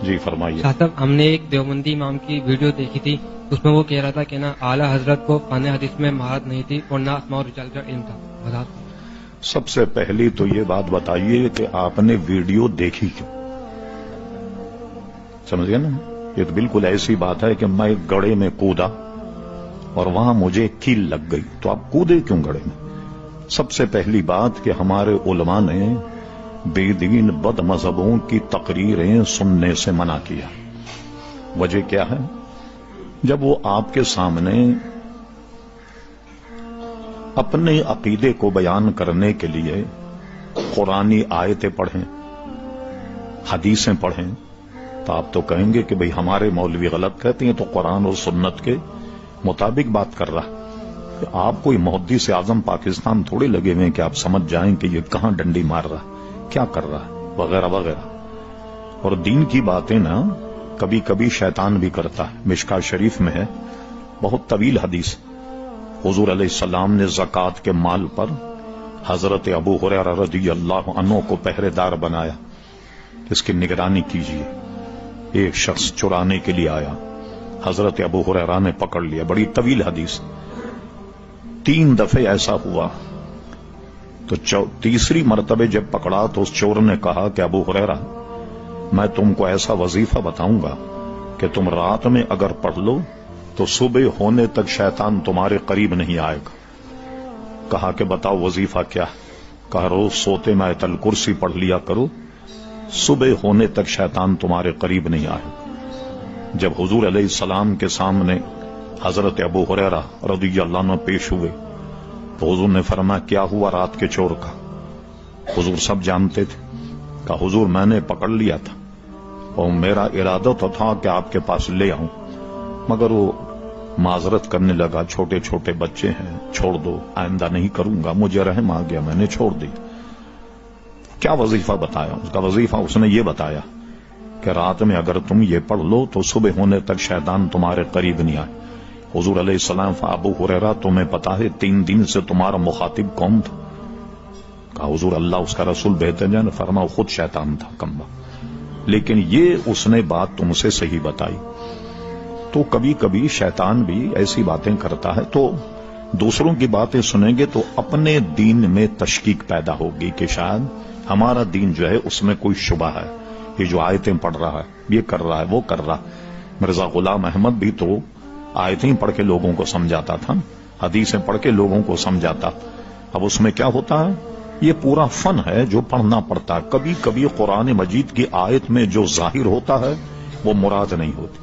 جی فرمائیے. صاحب ہم نے ایک دیوبندی امام کی ویڈیو دیکھی تھی، اس میں وہ کہہ رہا تھا کہ نا اعلیٰ حضرت کو فن حدیث میں مہارت نہیں تھی اور نہ اسماء و رجال کا علم تھا. سب سے پہلی تو یہ بات بتائیے کہ آپ نے ویڈیو دیکھی کیوں؟ سمجھ گئے نا؟ یہ تو بالکل ایسی بات ہے کہ میں گڑھے میں کودا اور وہاں مجھے کیل لگ گئی، تو آپ کودے کیوں گڑھے میں؟ سب سے پہلی بات کہ ہمارے علماء نے بے دین بد مذہبوں کی تقریریں سننے سے منع کیا. وجہ کیا ہے؟ جب وہ آپ کے سامنے اپنے عقیدے کو بیان کرنے کے لیے قرآنی آیتیں پڑھیں، حدیثیں پڑھیں، تو آپ تو کہیں گے کہ بھئی ہمارے مولوی غلط کہتے ہیں، تو قرآن اور سنت کے مطابق بات کر رہا. آپ کوئی محدث اعظم پاکستان تھوڑے لگے ہوئے کہ آپ سمجھ جائیں کہ یہ کہاں ڈنڈی مار رہا، کیا کر رہا ہے، وغیرہ وغیرہ. اور دین کی باتیں نا کبھی کبھی شیطان بھی کرتا ہے. مشکاۃ شریف میں ہے بہت طویل حدیث، حضور علیہ السلام نے زکوٰۃ کے مال پر حضرت ابو ہریرہ رضی اللہ عنہ کو پہرے دار بنایا، اس کی نگرانی کیجیے. ایک شخص چرانے کے لیے آیا، حضرت ابو ہریرہ نے پکڑ لیا. بڑی طویل حدیث. 3 دفعے ایسا ہوا تو تیسری مرتبہ جب پکڑا تو اس چور نے کہا کہ ابو ہریرہ میں تم کو ایسا وظیفہ بتاؤں گا کہ تم رات میں اگر پڑھ لو تو صبح ہونے تک شیطان تمہارے قریب نہیں آئے گا. کہا کہ بتاؤ وظیفہ کیا؟ کہا روز سوتے میں آیت الکرسی پڑھ لیا کرو، صبح ہونے تک شیطان تمہارے قریب نہیں آئے. جب حضور علیہ السلام کے سامنے حضرت ابو ہریرہ رضی اللہ عنہ پیش ہوئے تو حضور نے فرمایا کیا ہوا رات کے چور کا؟ حضور سب جانتے تھے. کہا حضور میں نے پکڑ لیا تھا اور میرا ارادہ تو تھا کہ آپ کے پاس لے آؤں، مگر وہ معذرت کرنے لگا، چھوٹے چھوٹے بچے ہیں، چھوڑ دو، آئندہ نہیں کروں گا. مجھے رحم آ گیا، میں نے چھوڑ دی. کیا وظیفہ بتایا؟ اس کا وظیفہ اس نے یہ بتایا کہ رات میں اگر تم یہ پڑھ لو تو صبح ہونے تک شیطان تمہارے قریب نہیں آئے. حضور علیہ السلام ابو ہریرہ تمہیں پتا ہے 3 دن سے تمہارا مخاطب کون تھا؟ کہا حضور اللہ اس کا رسول بہتر جان. فرمایا خود شیطان تھا کمبا. لیکن یہ اس نے بات تم سے صحیح بتائی. تو کبھی کبھی شیطان بھی ایسی باتیں کرتا ہے، تو دوسروں کی باتیں سنیں گے تو اپنے دین میں تشکیک پیدا ہوگی کہ شاید ہمارا دین جو ہے اس میں کوئی شبہ ہے، یہ جو آیتیں پڑھ رہا ہے، یہ کر رہا ہے، وہ کر رہا. مرزا غلام احمد بھی تو آیتیں پڑھ کے لوگوں کو سمجھاتا تھا، حدیثیں پڑھ کے لوگوں کو سمجھاتا. اب اس میں کیا ہوتا ہے؟ یہ پورا فن ہے جو پڑھنا پڑتا ہے. کبھی کبھی قرآن مجید کی آیت میں جو ظاہر ہوتا ہے وہ مراد نہیں ہوتی،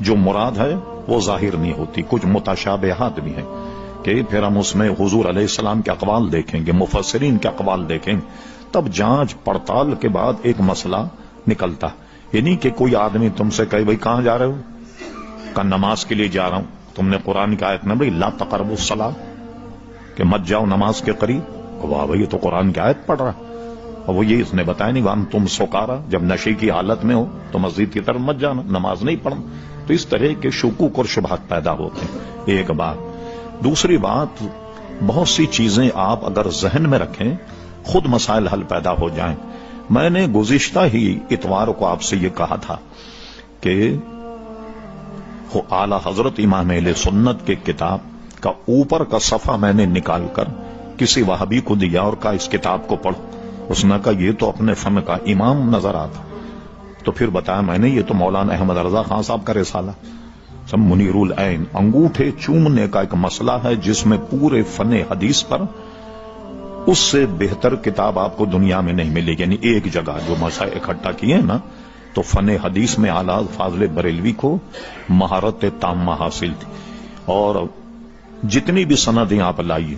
جو مراد ہے وہ ظاہر نہیں ہوتی. کچھ متشابہات بھی ہیں کہ پھر ہم اس میں حضور علیہ السلام کے اقوال دیکھیں گے، مفسرین کے اقوال دیکھیں گے، تب جانچ پڑتال کے بعد ایک مسئلہ نکلتا. یہ نہیں کہ کوئی آدمی تم سے کہے بھائی کہاں جا رہے ہو؟ کہ نماز کے لیے جا رہا ہوں. تم نے قرآن کی آیت میں بھائی لا تقربوا الصلاۃ کہ مت جاؤ نماز کے قریب. واہ بھائی یہ تو قرآن کی آیت پڑھ رہا. اور وہ یہ اس نے بتایا نہیں وان تم سکارا، جب نشے کی حالت میں ہو تو مسجد کی طرف مت جانا، نماز نہیں پڑھنا. تو اس طرح کے شکوک اور شبہات پیدا ہوتے ہیں. ایک بات. دوسری بات، بہت سی چیزیں آپ اگر ذہن میں رکھیں خود مسائل حل پیدا ہو جائیں. میں نے گزشتہ ہی اتوار کو آپ سے یہ کہا تھا کہ اعلی حضرت امام اہل سنت کے کتاب کا اوپر کا صفحہ میں نے نکال کر کسی وہابی کو دیا اور کہا اس کتاب کو پڑھو. اس نے کہا یہ تو اپنے فن کا امام نظر آتا. تو پھر بتایا میں نے یہ تو مولانا احمد رضا خان صاحب کا رسالہ سب منیر العین انگوٹھے چومنے کا ایک مسئلہ ہے جس میں پورے فن حدیث پر اس سے بہتر کتاب آپ کو دنیا میں نہیں ملے گی. یعنی ایک جگہ جو مسائل اکٹھا کیے نا تو فن حدیث میں اعلیٰ فاضل بریلوی کو مہارت تامہ حاصل تھی. اور جتنی بھی سندیں آپ لائیے،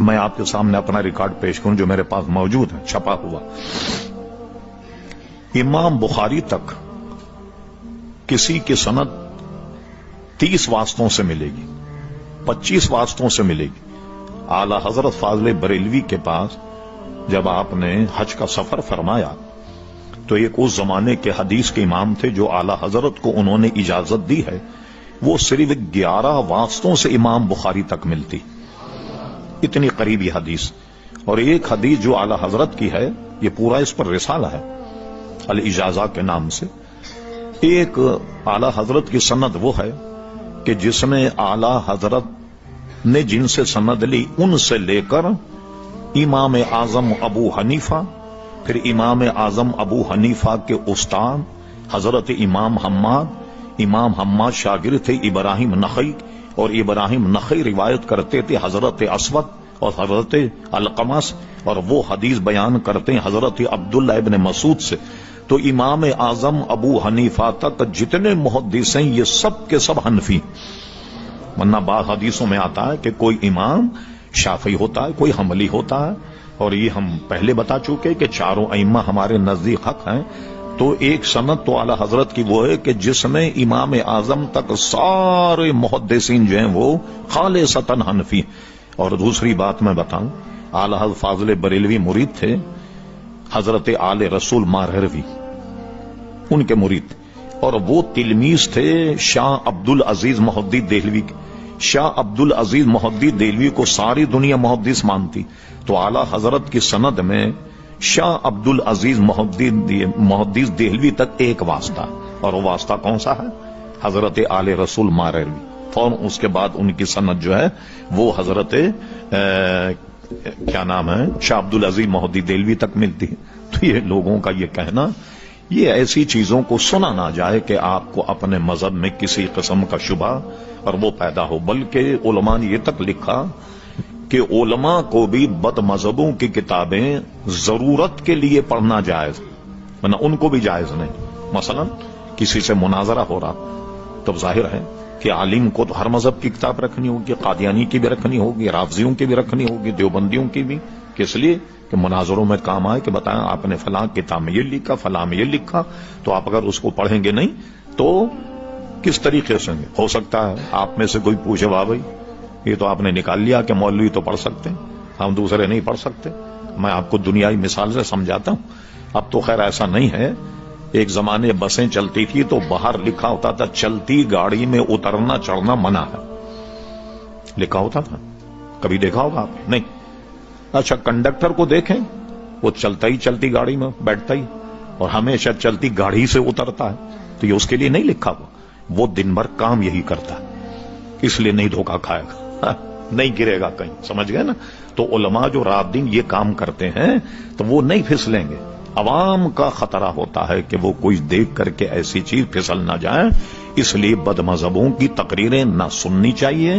میں آپ کے سامنے اپنا ریکارڈ پیش کروں جو میرے پاس موجود ہے چھپا ہوا. امام بخاری تک کسی کی سند 30 واسطوں سے ملے گی، 25 واسطوں سے ملے گی. اعلی حضرت فاضل بریلوی کے پاس جب آپ نے حج کا سفر فرمایا تو ایک اس زمانے کے حدیث کے امام تھے جو اعلی حضرت کو انہوں نے اجازت دی ہے، وہ صرف 11 واسطوں سے امام بخاری تک ملتی. اتنی قریبی حدیث. اور ایک حدیث جو اعلی حضرت کی ہے، یہ پورا اس پر رسالہ ہے الاجازہ کے نام سے، ایک اعلی حضرت کی سند وہ ہے کہ جس میں اعلی حضرت نے جن سے سند لی ان سے لے کر امام اعظم ابو حنیفہ، پھر امام اعظم ابو حنیفہ کے استاد حضرت امام حماد شاگرد تھے ابراہیم نخعی، اور ابراہیم نخعی روایت کرتے تھے حضرت اسود اور حضرت علقمہ سے، اور وہ حدیث بیان کرتے ہیں حضرت عبداللہ ابن مسعود سے۔ تو امام اعظم ابو حنیفہ تک جتنے محدث ہیں یہ سب کے سب حنفی، ورنہ بعض حدیثوں میں آتا ہے کہ کوئی امام شافعی ہوتا ہے، کوئی حنبلی ہوتا ہے، اور یہ ہم پہلے بتا چکے کہ چاروں ائمہ ہمارے نزدیک حق ہیں۔ تو ایک سند تو اعلی حضرت کی وہ ہے کہ جس میں امام اعظم تک سارے محدثین جو ہیں وہ خالصتاً حنفی، اور دوسری بات میں بتاؤں، اعلی حضرت فاضل بریلوی مرید تھے حضرت آل رسول مارہروی، ان کے مرید، اور وہ تلمیذ تھے شاہ عبد العزیز محدث دہلوی کے۔ شاہ عبد العزیز محدث دہلوی کو ساری دنیا محدث مانتی، تو اعلی حضرت کی سند میں شاہ عبد العزیز محدث دہلوی تک ایک واسطہ، اور وہ واسطہ کون سا ہے؟ حضرت آل رسول مارہروی، فوراً اس کے بعد ان کی سند جو ہے وہ حضرت کیا نام ہے شاہ عبد العزیز محدث دہلوی تک ملتی ہے۔ تو یہ لوگوں کا یہ کہنا، یہ ایسی چیزوں کو سنا نہ جائے کہ آپ کو اپنے مذہب میں کسی قسم کا شبہ اور وہ پیدا ہو، بلکہ علماء نے یہ تک لکھا کہ علماء کو بھی بد مذہبوں کی کتابیں ضرورت کے لیے پڑھنا جائز، ورنہ ان کو بھی جائز نہیں۔ مثلا کسی سے مناظرہ ہو رہا تو ظاہر ہے کہ عالم کو تو ہر مذہب کی کتاب رکھنی ہوگی، قادیانی کی بھی رکھنی ہوگی، رافضیوں کی بھی رکھنی ہوگی، دیوبندیوں کی بھی، کس لیے کہ مناظروں میں کام آئے کہ بتائیں آپ نے فلاں کتاب میں یہ لکھا، فلاں میں یہ لکھا، تو آپ اگر اس کو پڑھیں گے نہیں تو کس طریقے سے ہو سکتا ہے آپ میں سے کوئی پوچھے واہ بھائی یہ تو آپ نے نکال لیا کہ مولوی تو پڑھ سکتے ہیں، ہم دوسرے نہیں پڑھ سکتے۔ میں آپ کو دنیائی مثال سے سمجھاتا ہوں، اب تو خیر ایسا نہیں ہے۔ ایک زمانے بسیں چلتی تھی تو باہر لکھا ہوتا تھا چلتی گاڑی میں اترنا چڑھنا منع ہے، لکھا ہوتا تھا، کبھی دیکھا ہوگا آپ؟ نہیں۔ اچھا کنڈکٹر کو دیکھیں، وہ چلتا ہی چلتی گاڑی میں بیٹھتا ہی اور ہمیشہ چلتی گاڑی سے اترتا ہے، تو یہ اس کے لیے نہیں لکھا ہوا، وہ دن بھر کام یہی کرتا ہے، اس لیے نہیں دھوکہ کھائے گا، نہیں گرے گا کہیں، سمجھ گئے نا؟ تو علماء جو رات دن یہ کام کرتے ہیں تو وہ نہیں پھسلیں گے۔ عوام کا خطرہ ہوتا ہے کہ وہ کوئی دیکھ کر کے ایسی چیز پھسل نہ جائے، اس لیے بد مذہبوں کی تقریریں نہ سننی چاہیے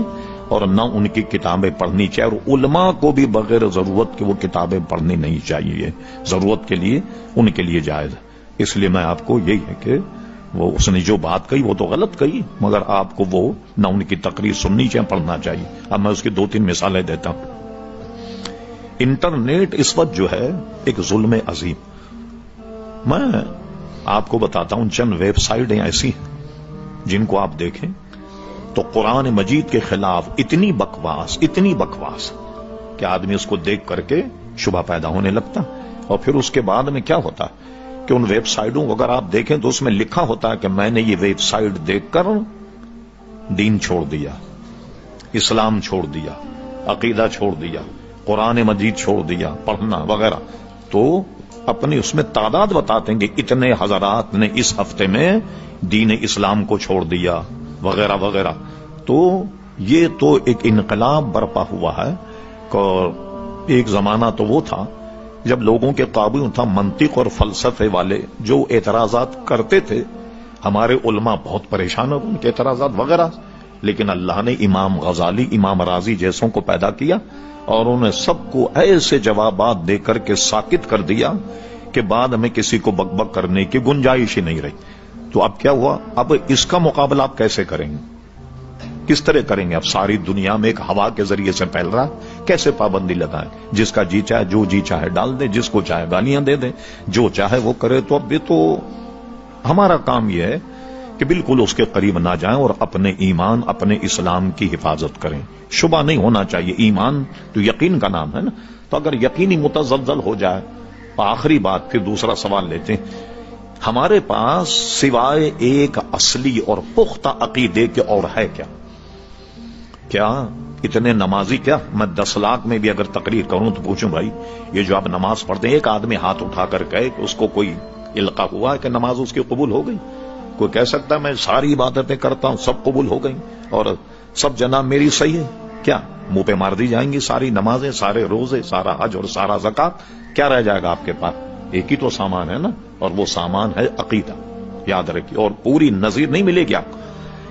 اور نہ ان کی کتابیں پڑھنی چاہیے، اور علماء کو بھی بغیر ضرورت کے وہ کتابیں پڑھنی نہیں چاہیے، ضرورت کے لیے ان کے لیے جائز ہے۔ اس لیے میں آپ کو یہی ہے کہ وہ اس نے جو بات کہی وہ تو غلط کہی، مگر آپ کو وہ نہ ان کی تقریر سننی چاہیے پڑھنا چاہیے۔ اب میں اس کی 2-3 مثالیں دیتا ہوں۔ انٹرنیٹ اس وقت جو ہے ایک ظلم عظیم، میں آپ کو بتاتا ہوں چند ویب سائٹیں ایسی ہیں جن کو آپ دیکھیں تو قرآن مجید کے خلاف اتنی بکواس کہ آدمی اس کو دیکھ کر کے شبہ پیدا ہونے لگتا، اور پھر اس کے بعد میں کیا ہوتا کہ ان ویب سائٹوں کو اگر آپ دیکھیں تو اس میں لکھا ہوتا ہے کہ میں نے یہ ویب سائٹ دیکھ کر دین چھوڑ دیا، اسلام چھوڑ دیا، عقیدہ چھوڑ دیا، قرآن مجید چھوڑ دیا پڑھنا وغیرہ، تو اپنی اس میں تعداد بتاتے ہیں کہ اتنے حضرات نے اس ہفتے میں دین اسلام کو چھوڑ دیا وغیرہ وغیرہ۔ تو یہ تو ایک انقلاب برپا ہوا ہے، اور ایک زمانہ تو وہ تھا جب لوگوں کے قابو تھا منطق اور فلسفے والے جو اعتراضات کرتے تھے، ہمارے علماء بہت پریشان ہو ان کے اعتراضات وغیرہ، لیکن اللہ نے امام غزالی، امام رازی جیسوں کو پیدا کیا اور انہیں سب کو ایسے جوابات دے کر کے ساکت کر دیا کہ بعد میں کسی کو بک بک کرنے کی گنجائش ہی نہیں رہی۔ تو اب کیا ہوا؟ اب اس کا مقابلہ آپ کیسے کریں گے؟ کس طرح کریں گے؟ اب ساری دنیا میں ایک ہوا کے ذریعے سے پھیل رہا، کیسے پابندی لگائیں؟ جس کا جی چاہے جو جی چاہے ڈال دے، جس کو چاہے گالیاں دے دیں، جو چاہے وہ کرے۔ تو اب یہ تو ہمارا کام یہ ہے کہ بالکل اس کے قریب نہ جائیں اور اپنے ایمان، اپنے اسلام کی حفاظت کریں۔ شبہ نہیں ہونا چاہیے، ایمان تو یقین کا نام ہے نا، تو اگر یقینی متزلزل ہو جائے۔ آخری بات، پھر دوسرا سوال لیتے ہیں، ہمارے پاس سوائے ایک اصلی اور پختہ عقیدے کے اور ہے کیا؟ کیا اتنے نمازی، کیا میں 10 لاکھ میں بھی اگر تقریر کروں تو پوچھوں بھائی یہ جو آپ نماز پڑھتے ہیں، ایک آدمی ہاتھ اٹھا کر کہے کہ اس کو کوئی القاء ہوا ہے کہ نماز اس کی قبول ہو گئی؟ کوئی کہہ سکتا ہے میں ساری عبادتیں کرتا ہوں سب قبول ہو گئیں اور سب جناب میری صحیح ہے؟ کیا منہ پہ مار دی جائیں گی ساری نمازیں، سارے روزے، سارا حج اور سارا زکات؟ کیا رہ جائے گا آپ کے پاس؟ ایک ہی تو سامان ہے نا، اور وہ سامان ہے عقیدہ. یاد رکھیے، اور پوری نظیر نہیں ملے گی آپ کو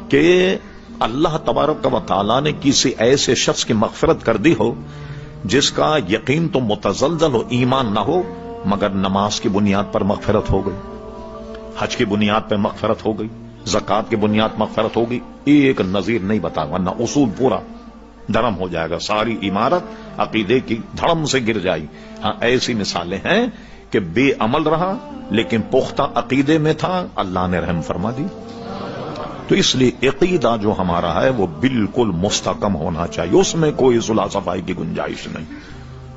کہ اللہ تبارک و تعالیٰ نے کسی ایسے شخص کی مغفرت کر دی ہو جس کا یقین تو متزلزل ہو، ایمان نہ ہو، مگر نماز کی بنیاد پر مغفرت ہو گئی، حج کی بنیاد پر مغفرت ہو گئی، زکات کی بنیاد مغفرت ہوگی. ایک نظیر نہیں بتا، ورنہ اصول پورا دھرم ہو جائے گا، ساری عمارت عقیدے کی دھڑم سے گر جائے. ہاں ایسی مثالیں ہیں کہ بے عمل رہا لیکن پختہ عقیدے میں تھا، اللہ نے رحم فرما دی. تو اس لیے عقیدہ جو ہمارا ہے وہ بالکل مستحکم ہونا چاہیے، اس میں کوئی صلح صفائی کی گنجائش نہیں.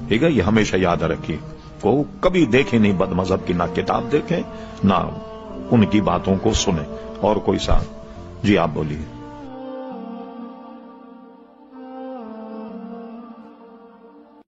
ٹھیک ہے، یہ ہمیشہ یاد رکھیے. کو کبھی دیکھیں نہیں بد مذہب کی، نہ کتاب دیکھیں نہ ان کی باتوں کو سنیں. اور کوئی صاحب؟ جی آپ بولیے.